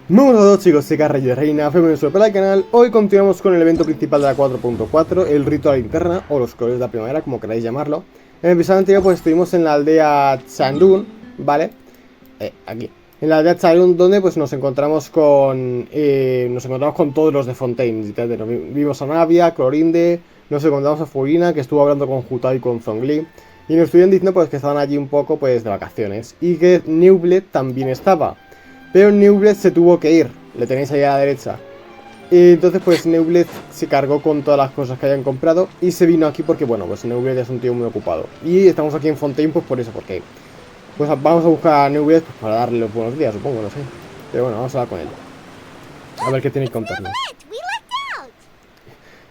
Muy buenos a todos chicos, soy Rey de Reina, bienvenidos al canal. Hoy continuamos con el evento principal de la 4.4, el Rito de la Linterna, o los colores de la primavera, como queráis llamarlo. En el episodio anterior pues estuvimos en la aldea Chandun, ¿vale? Aquí. En la aldea Chandun, donde pues nos encontramos con todos los de Fontaine. Vimos a Navia, Clorinde, nos encontramos a Furina, que estuvo hablando con Jutai y con Zhongli. Y nos estuvieron diciendo pues que estaban allí un poco pues de vacaciones. Y que Neuvillette también estaba. Pero Neuvillette se tuvo que ir, le tenéis ahí a la derecha. Y entonces pues Neuvillette se cargó con todas las cosas que hayan comprado y se vino aquí porque bueno, pues Neuvillette es un tío muy ocupado. Y estamos aquí en Fontaine pues por eso, porque pues vamos a buscar a Neuvillette pues, para darle los buenos días, supongo, no sé. Pero bueno, vamos a hablar con él. A ver qué tiene que contarnos.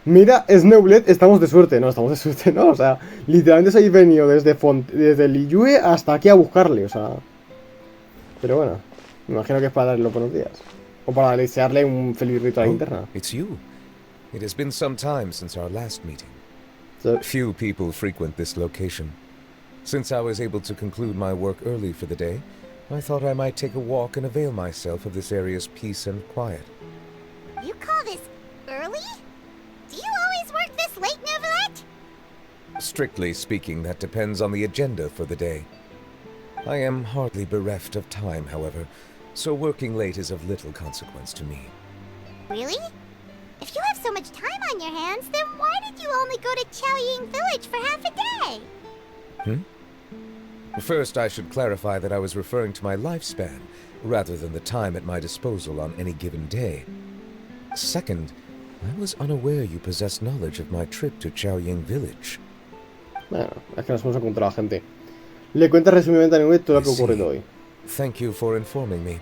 Mira, es Neuvillette, estamos de suerte, no, o sea, literalmente se habéis venido desde Liyue hasta aquí a buscarle, o sea. Pero bueno. Me imagino que es para darle los buenos días. O para desearle un feliz rito a la linterna. It's you. It has been some time since our last meeting. So, Few people frequent this location. Since I was able to conclude my work early for the day, I thought I might take a walk and avail myself of this area's peace and quiet. You call this early? Do you always work this late, Neuvillette? Strictly speaking, that depends on the agenda for the day. I am hardly bereft of time, however, so working late is of little consequence to me. Really? If you have so much time on your hands, then why did you only go to Chaoying Village for half a day? First, I should clarify that I was referring to my lifespan, rather than the time at my disposal on any given day. Second, I was unaware you possessed knowledge of my trip to Chaoying Village. bueno, es que nos hemos encontrado gente. Le cuentas resumidamente a Neuvillette todo lo que ha ocurrido hoy. Thank you for informing me.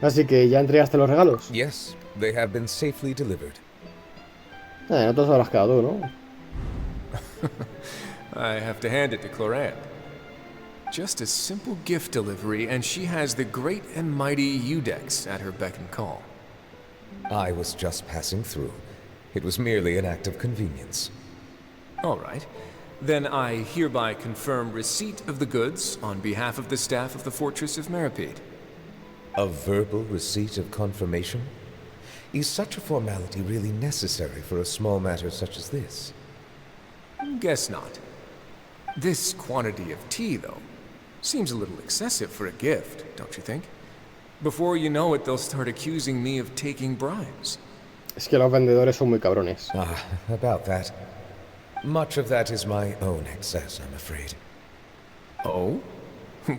Así que ya entregaste los regalos. Yes, they have been safely delivered. No te los habrás quedado tú, ¿no? I have to hand it to Clorinde. Just a simple gift delivery, and she has the great and mighty Udex at her beck and call. I was just passing through. It was merely an act of convenience. All right. Then I hereby confirm receipt of the goods on behalf of the staff of the Fortress of Meripede. A verbal receipt of confirmation? Is such a formality really necessary for a small matter such as this? Guess not. This quantity of tea, though, seems a little excessive for a gift, don't you think? Before you know it, they'll start accusing me of taking bribes. Es que los vendedores son muy cabrones. Ah, about that. Much of that is my own excess, I'm afraid. Oh?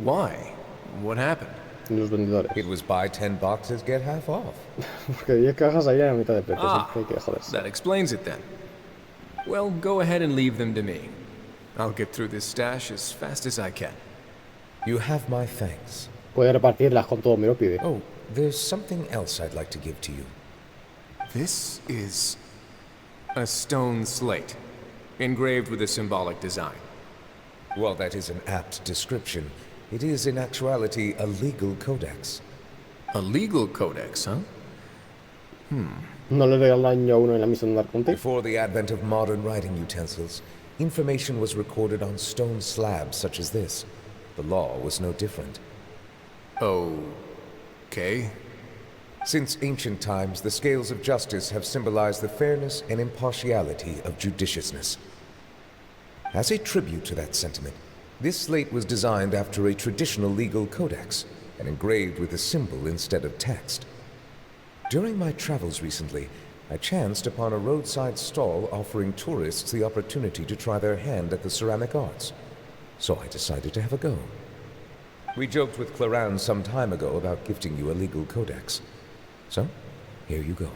Why? What happened? Los vendedores. It was buy 10 boxes, get half off. Porque 10 cajas ahí a la mitad de precio. Ah, Hay que joderse. that explains it then. Well, go ahead and leave them to me. I'll get through this stash as fast as I can. You have my thanks. Puede repartirlas con todo Meripede. Oh, there's something else I'd like to give to you. This is a stone slate, engraved with a symbolic design. While that is an apt description, it is in actuality a legal codex. A legal codex, huh? No le regaló daño a uno en la misión de Arconte. Before the advent of modern writing utensils, information was recorded on stone slabs such as this. The law was no different. Okay. Since ancient times, the scales of justice have symbolized the fairness and impartiality of judiciousness. As a tribute to that sentiment, this slate was designed after a traditional legal codex and engraved with a symbol instead of text. During my travels recently, I chanced upon a roadside stall offering tourists the opportunity to try their hand at the ceramic arts, so I decided to have a go. We joked with Clorinde some time ago about gifting you a legal codex. So, here you go.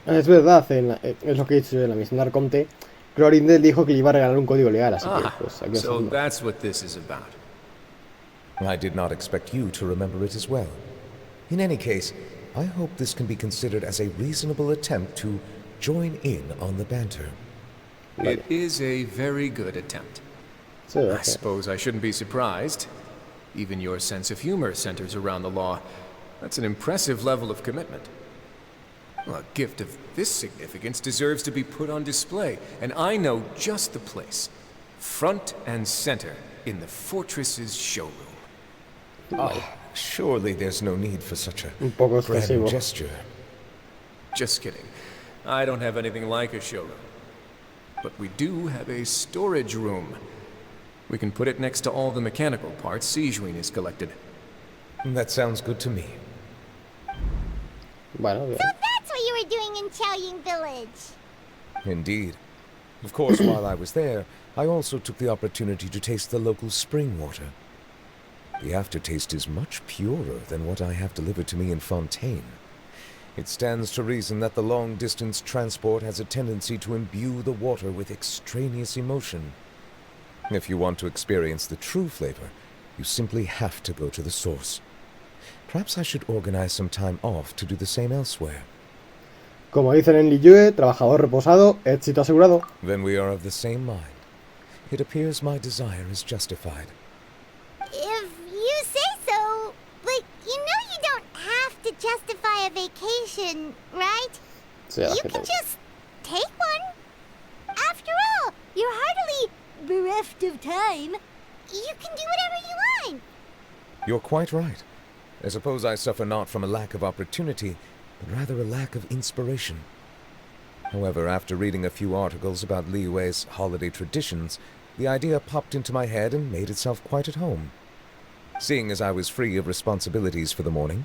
Es verdad, es lo que he dicho en la misión de Arconte. Clorinde dijo que le iba a regalar un código legal, así que pues aquí os So mando. that's what this is about. I did not expect you to remember it as well. In any case, I hope this can be considered as a reasonable attempt to join in on the banter. It is a very good attempt. Sí, I suppose I shouldn't be surprised. Even your sense of humor centers around the law. That's an impressive level of commitment. A gift of this significance deserves to be put on display, and I know just the place. Front and center in the fortress's showroom. Surely there's no need for such a Un poco grand excesivo. gesture. Just kidding. I don't have anything like a showroom. But we do have a storage room. We can put it next to all the mechanical parts Sijuin has collected. That sounds good to me. Bueno, bien. So that's what you were doing in Chaoying Village. Indeed. Of course, while I was there, I also took the opportunity to taste the local spring water. The aftertaste is much purer than what I have delivered to me in Fontaine. It stands to reason that the long-distance transport has a tendency to imbue the water with extraneous emotion. If you want to experience the true flavor, you simply have to go to the source. Perhaps I should organize some time off to do the same elsewhere. Como dicen en Liyue, trabajador reposado, éxito asegurado. Then we are of the same mind. It appears my desire is justified. If you say so, but you know you don't have to justify a vacation, right? Sí, You es que can te- just take one. After all, you're heartily bereft of time. You can do whatever you want. You're quite right. I suppose I suffer not from a lack of opportunity, but rather a lack of inspiration. However, after reading a few articles about Liyue's holiday traditions, the idea popped into my head and made itself quite at home. Seeing as I was free of responsibilities for the morning,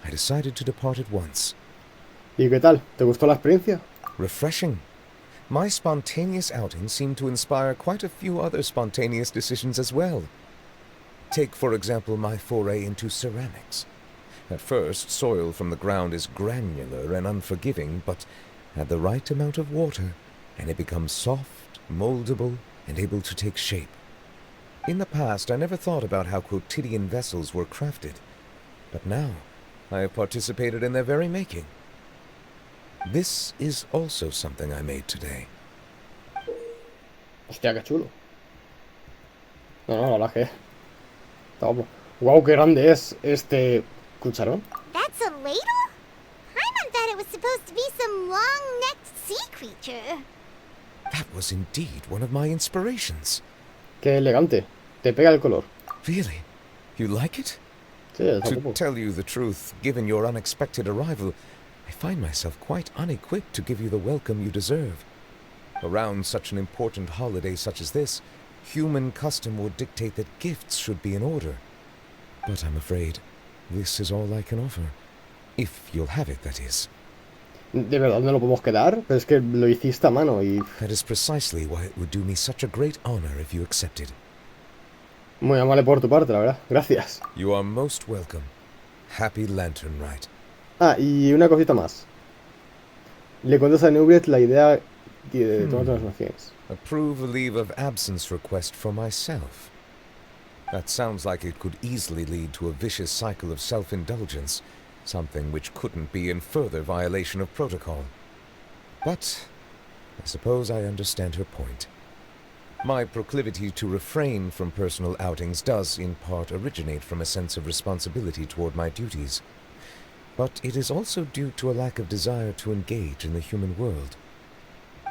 I decided to depart at once. ¿Y qué tal? ¿Te gustó la experiencia? Refreshing. My spontaneous outing seemed to inspire quite a few other spontaneous decisions as well. Take, for example, my foray into ceramics. At first, soil from the ground is granular and unforgiving, but add the right amount of water, and it becomes soft, moldable, and able to take shape. In the past, I never thought about how quotidian vessels were crafted, but now I have participated in their very making. This is also something I made today. Hostia, qué chulo. No, la verdad es que... Está guapo. Guau, qué grande es este cucharón. That's a ladle? Paimon thought it was supposed to be some long-necked sea creature. That was indeed one of my inspirations. Qué elegante. Te pega el color. Really? You like it? Sí, está To guapo. tell you the truth, given your unexpected arrival, I find myself quite unequipped to give you the welcome you deserve. Around such an important holiday such as this, human custom would dictate that gifts should be in order. But I'm afraid this is all I can offer. If you'll have it, that is. ¿De verdad no lo podemos quedar? Pero es que lo hiciste a mano y... That is precisely why it would do me such a great honor if you accepted. Muy amable por tu parte, la verdad. Gracias. You are most welcome. Happy Lantern Rite. Ah, y una cosita más. Le cuentas a Neuvillette la idea de tomar transformaciones. Approve a leave of absence request for myself. That sounds like it could easily lead to a vicious cycle of self-indulgence, something which couldn't be in further violation of protocol. But I suppose I understand her point. My proclivity to refrain from personal outings does in part originate from a sense of responsibility toward my duties. But it is also due to a lack of desire to engage in the human world.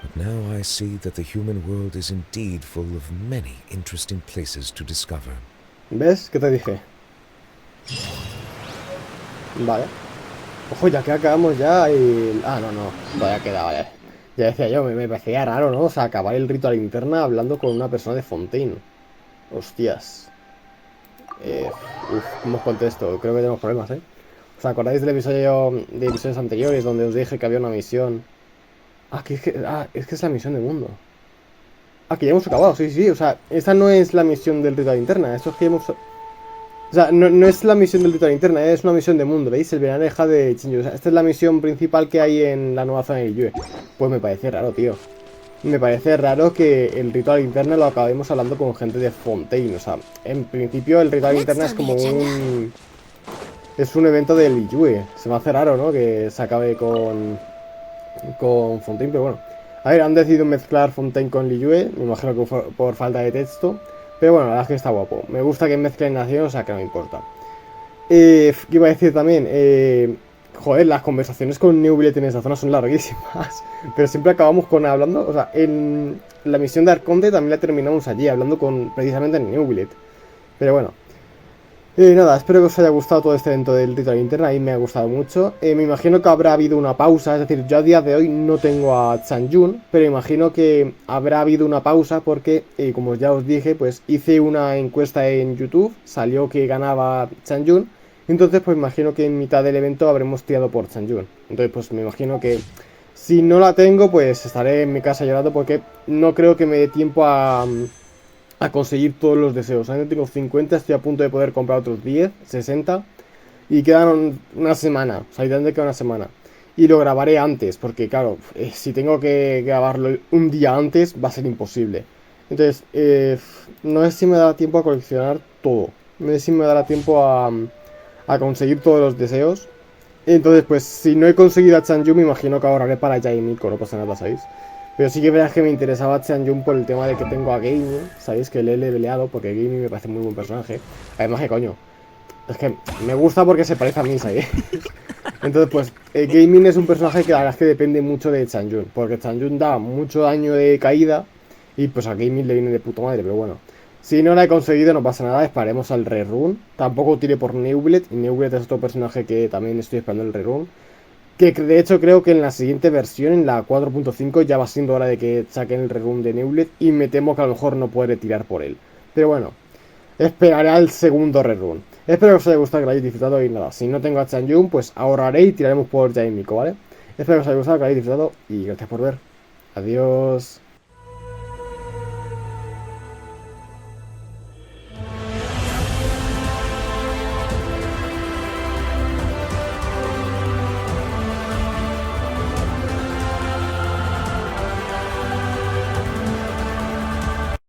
But now I see that the human world is indeed full of many interesting places to discover. ¿Ves? ¿Qué te dije? Vale. Ojo, ya que acabamos ya el... Ah, no, todavía queda, vale. Ya decía yo, me parecía raro, ¿no? O sea, acabar el rito a Linterna hablando con una persona de Fontaine. Hostias. ¿Cómo os contesto? Creo que tenemos problemas, ¿eh? ¿Os acordáis del episodio de episodios anteriores donde os dije que había una misión? Es que es la misión de mundo. Que ya hemos acabado, sí. O sea, esta no es la misión del rito a Linterna. Esto es que hemos... O sea, no es la misión del rito a Linterna, es una misión de mundo, ¿veis? El veraneja de Shinju. O sea, esta es la misión principal que hay en la nueva zona de Liyue. Pues me parece raro, tío. Me parece raro que el rito a Linterna lo acabemos hablando con gente de Fontaine. O sea, en principio el rito a Linterna es como un... Es un evento de Liyue. Se me hace raro, ¿no? Que se acabe con Fontaine, pero bueno. A ver, han decidido mezclar Fontaine con Liyue. Me imagino que por falta de texto. Pero bueno, la verdad es que está guapo. Me gusta que mezclen naciones, o sea que no me importa. ¿Qué iba a decir también? Joder, las conversaciones con Neuvillette en esta zona son larguísimas. Pero siempre acabamos hablando. O sea, en la misión de Arconte también la terminamos allí, hablando con precisamente Neuvillette. Pero bueno. Nada, espero que os haya gustado todo este evento del Rito de la Linterna, a mí me ha gustado mucho. Me imagino que habrá habido una pausa, es decir, yo a día de hoy no tengo a Chanjun, pero imagino que habrá habido una pausa porque, como ya os dije, pues hice una encuesta en YouTube, salió que ganaba Chanjun, entonces pues imagino que en mitad del evento habremos tirado por Chanjun. Entonces pues me imagino que si no la tengo, pues estaré en mi casa llorando porque no creo que me dé tiempo a conseguir todos los deseos. Ahora tengo 50, estoy a punto de poder comprar otros 10, 60 y quedan una semana, o sea, literalmente queda una semana. Y lo grabaré antes, porque claro, si tengo que grabarlo un día antes va a ser imposible. Entonces, no sé si me dará tiempo a coleccionar todo. No sé si me dará tiempo a conseguir todos los deseos. Entonces, pues, si no he conseguido a Chanju, me imagino que ahorraré para Jaimiko, no pasa nada, ¿sabéis? Pero sí que verás que me interesaba Chanjun por el tema de que tengo a Gaming, ¿sabéis? Que le he leveleado porque Gaming me parece muy buen personaje. Además que coño, es que me gusta porque se parece a mí, ¿sabéis? Entonces pues Gaming es un personaje que la verdad es que depende mucho de Chanjun, porque Chanjun da mucho daño de caída y pues a Gaming le viene de puta madre, pero bueno. Si no la he conseguido no pasa nada, esperaremos al rerun. Tampoco tiré por Neuvillette, y Neuvillette es otro personaje que también estoy esperando el rerun. Que de hecho creo que en la siguiente versión, en la 4.5, ya va siendo hora de que saquen el rerun de Neuvillette y me temo que a lo mejor no podré tirar por él. Pero bueno, esperaré al segundo rerun. Espero que os haya gustado, que lo hayáis disfrutado y nada, si no tengo a Chanjun, pues ahorraré y tiraremos por Jaimiko, ¿vale? Espero que os haya gustado, que lo hayáis disfrutado y gracias por ver. Adiós.